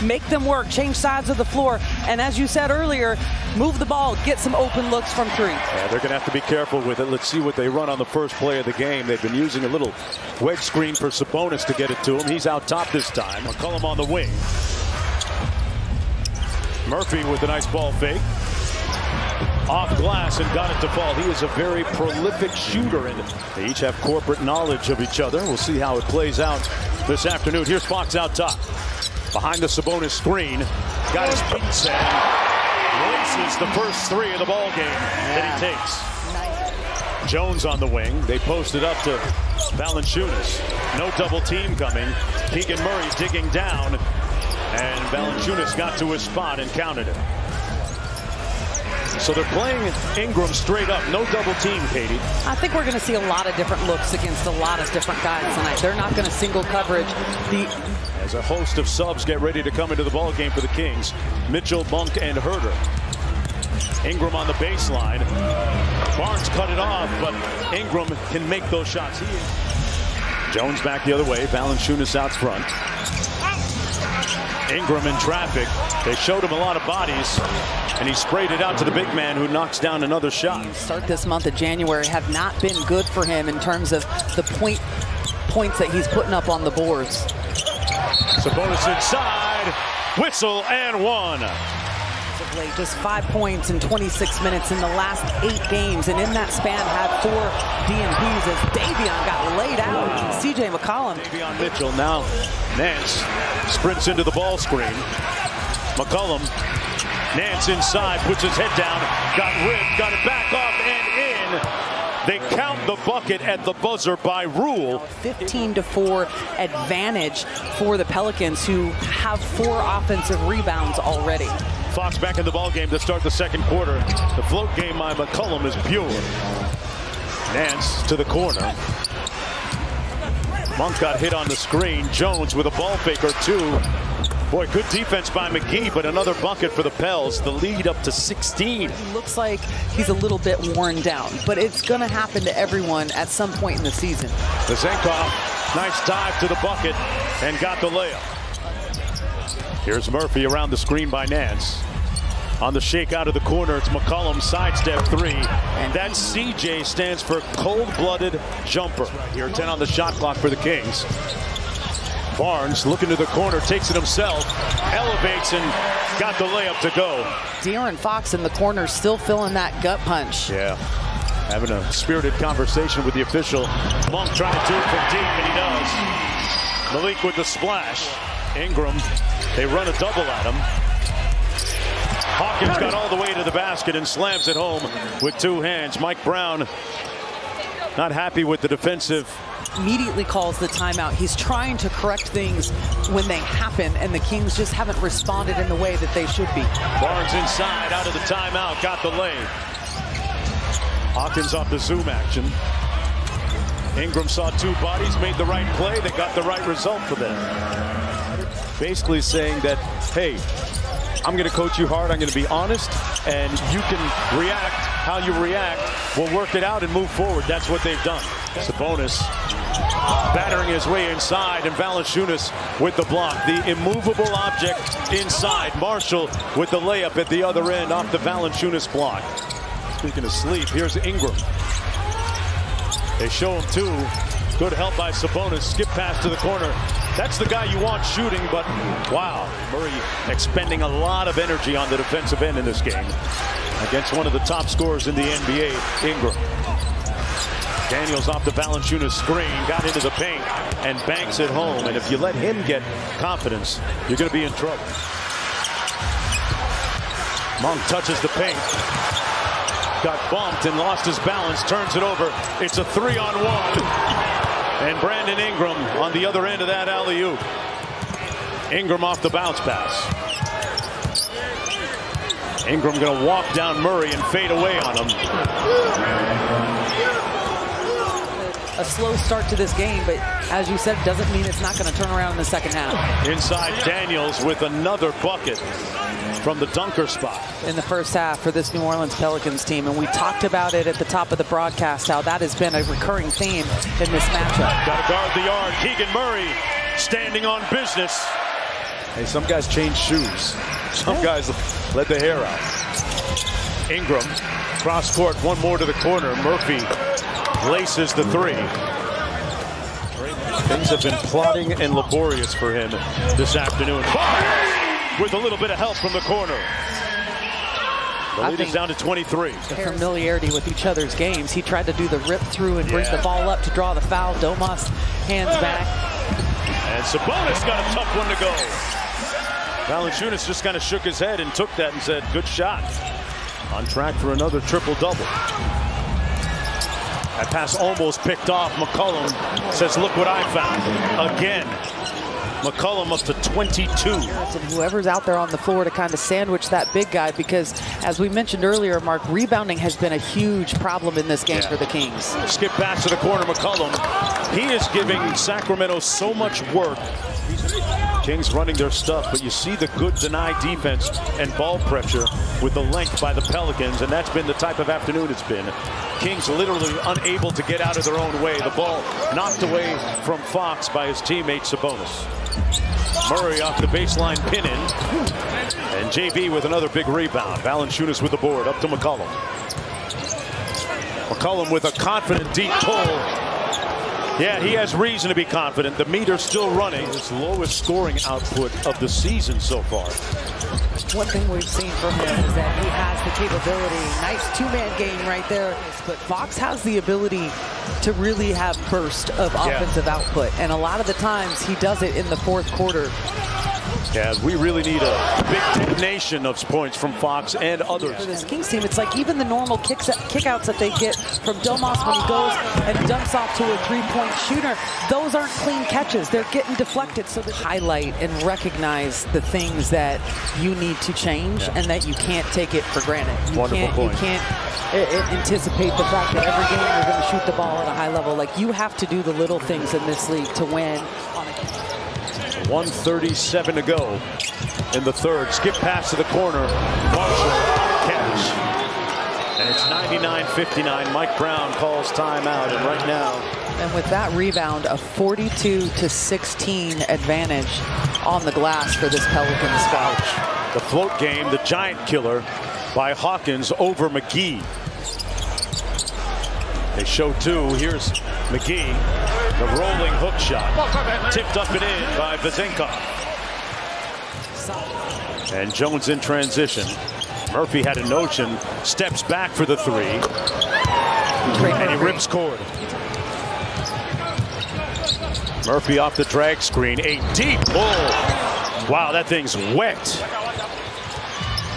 Make them work, change sides of the floor, and as you said earlier, move the ball, get some open looks from three. Yeah, they're going to have to be careful with it. Let's see what they run on the first play of the game. They've been using a little wedge screen for Sabonis to get it to him. He's out top this time. McCollum on the wing. Murphy with a nice ball fake. Off glass and got it to fall. He is a very prolific shooter, and they each have corporate knowledge of each other. We'll see how it plays out this afternoon. Here's Fox out top. Behind the Sabonis screen. Got his feet and laces the first three of the ball game that he takes. Jones on the wing. They posted up to Valanciunas. No double team coming. Keegan Murray digging down. And Valanciunas got to his spot and counted it. So they're playing Ingram straight up. No double team, Katie. I think we're going to see a lot of different looks against a lot of different guys tonight. They're not going to single coverage. As a host of subs get ready to come into the ball game for the Kings, Mitchell, Monk, and Herter. Ingram on the baseline. Barnes cut it off, but Ingram can make those shots. Jones back the other way. Valanciunas out front. Ingram in traffic. They showed him a lot of bodies, and he sprayed it out to the big man, who knocks down another shot. Start this month of January have not been good for him in terms of the points that he's putting up on the boards. Sabonis inside, whistle and one. Just 5 points in 26 minutes in the last 8 games, and in that span had 4 DNPs as Davion got laid out. CJ McCollum. Davion Mitchell now. Nance sprints into the ball screen. McCollum. Nance inside, puts his head down, got ripped, got it back off and in. They count the bucket at the buzzer by rule. 15-4 advantage for the Pelicans, who have 4 offensive rebounds already. Fox back in the ball game to start the second quarter. The float game by McCollum is pure. Nance to the corner. Monk got hit on the screen. Jones with a ball fake or two. Boy, good defense by McGee, but another bucket for the Pels. The lead up to 16. He looks like he's a little bit worn down, but it's going to happen to everyone at some point in the season. Vezenkov, nice dive to the bucket and got the layup. Here's Murphy around the screen by Nance. On the shake out of the corner, it's McCollum, sidestep 3. And that CJ stands for cold-blooded jumper. Here, 10 on the shot clock for the Kings. Barnes looking to the corner, takes it himself, elevates and got the layup to go. De'Aaron Fox in the corner still feeling that gut punch. Yeah, having a spirited conversation with the official. Monk trying to do it from deep, and he does. Malik with the splash. Ingram, they run a double at him. Hawkins got all the way to the basket and slams it home with 2 hands. Mike Brown not happy with the defensive. Immediately calls the timeout. He's trying to correct things when they happen, and the Kings just haven't responded in the way that they should be. Barnes inside, out of the timeout, got the lay. Hawkins off the zoom action. Ingram saw 2 bodies, made the right play. They got the right result for them. Basically saying that, hey, I'm going to coach you hard. I'm going to be honest, and you can react how you react. We'll work it out and move forward. That's what they've done. Sabonis battering his way inside, and Valanciunas with the block. The immovable object inside. Marshall with the layup at the other end off the Valanciunas block. Speaking of sleep, here's Ingram. They show him 2. Good help by Sabonis. Skip pass to the corner. That's the guy you want shooting, but wow. Murray expending a lot of energy on the defensive end in this game against one of the top scorers in the NBA, Ingram. Daniels off the Valanciunas screen, got into the paint and banks it home. And if you let him get confidence, you're going to be in trouble. Monk touches the paint. Got bumped and lost his balance, turns it over. It's a 3-on-1. And Brandon Ingram on the other end of that alley-oop. Ingram off the bounce pass. Ingram going to walk down Murray and fade away on him. A slow start to this game, but as you said, doesn't mean it's not going to turn around in the second half. Inside Daniels with another bucket from the dunker spot. In the first half for this New Orleans Pelicans team, and we talked about it at the top of the broadcast, how that has been a recurring theme in this matchup. Got to guard the yard. Keegan Murray standing on business. Hey, some guys change shoes. Some guys let the hair out. Ingram, cross court, one more to the corner. Murphy laces the three. Things have been plotting and laborious for him this afternoon. With a little bit of help from the corner. The lead is down to 23. The familiarity with each other's games. He tried to do the rip through and bring the ball up to draw the foul. Domas hands back. And Sabonis got a tough one to go. Valanciunas just kind of shook his head and took that and said, good shot. On track for another triple-double. That pass almost picked off. McCollum says, look what I found. Again. McCollum up to 22. And whoever's out there on the floor to kind of sandwich that big guy, because as we mentioned earlier, Mark, rebounding has been a huge problem in this game for the Kings. Skip back to the corner, McCollum. He is giving Sacramento so much work. Kings running their stuff, but you see the good deny defense and ball pressure with the length by the Pelicans, and that's been the type of afternoon it's been. Kings literally unable to get out of their own way. The ball knocked away from Fox by his teammate Sabonis. Murray off the baseline pin in. And JV with another big rebound. Valanciunas with the board up to McCollum. McCollum with a confident deep pull. Yeah, he has reason to be confident. The meter's still running. His lowest scoring output of the season so far. One thing we've seen from him is that he has the capability. Nice two-man game right there. But Fox has the ability to really have burst of offensive output. And a lot of the times he does it in the fourth quarter. Yeah, we really need a big detonation of points from Fox and others. For this Kings team, it's like even the normal kickouts that they get from Domas when he goes and dumps off to a three-point shooter, those aren't clean catches. They're getting deflected. So they highlight and recognize the things that you need to change and that you can't take it for granted. You can't anticipate the fact that every game you're going to shoot the ball at a high level. Like, you have to do the little things in this league to win. 1:37 to go in the third. Skip pass to the corner. Marshall catch. And it's 99-59. Mike Brown calls timeout. And right now. And with that rebound, a 42-16 advantage on the glass for this Pelicans squad. The float game, the giant killer by Hawkins over McGee. They show two. Here's McGee. The rolling hook shot. Tipped up and in by Vezenkov. And Jones in transition. Murphy had a notion. Steps back for the three. And he rips cord. Murphy off the drag screen. A deep pull. Wow, that thing's wet.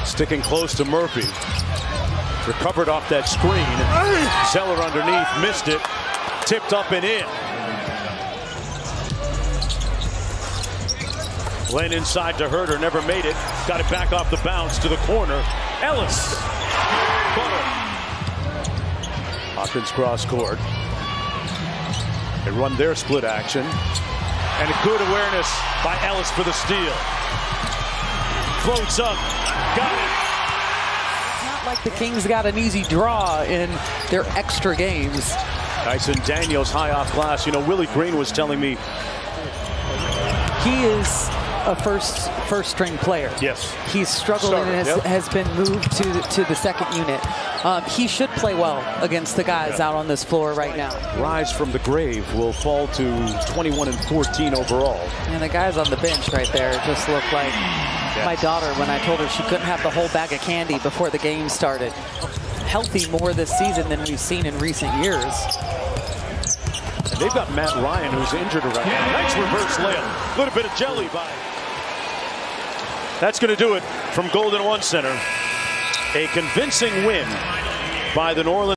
Sticking close to Murphy. Recovered off that screen. Zeller underneath. Missed it. Tipped up and in. Len inside to Herter, never made it. Got it back off the bounce to the corner. Ellis. Butter. Hawkins cross court. They run their split action. And a good awareness by Ellis for the steal. Floats up. Got it. It's not like the Kings got an easy draw in their extra games. Dyson Daniels high off glass. You know, Willie Green was telling me he is a first string player. Yes. He's struggled and has been moved to the second unit. He should play well against the guys out on this floor right now. Rise from the grave will fall to 21-14 overall. And the guys on the bench right there just look like my daughter when I told her she couldn't have the whole bag of candy before the game started. Healthy more this season than we've seen in recent years. And they've got Matt Ryan, who's injured around. Nice reverse layup. A little bit of jelly by. That's going to do it from Golden One Center. A convincing win by the New Orleans.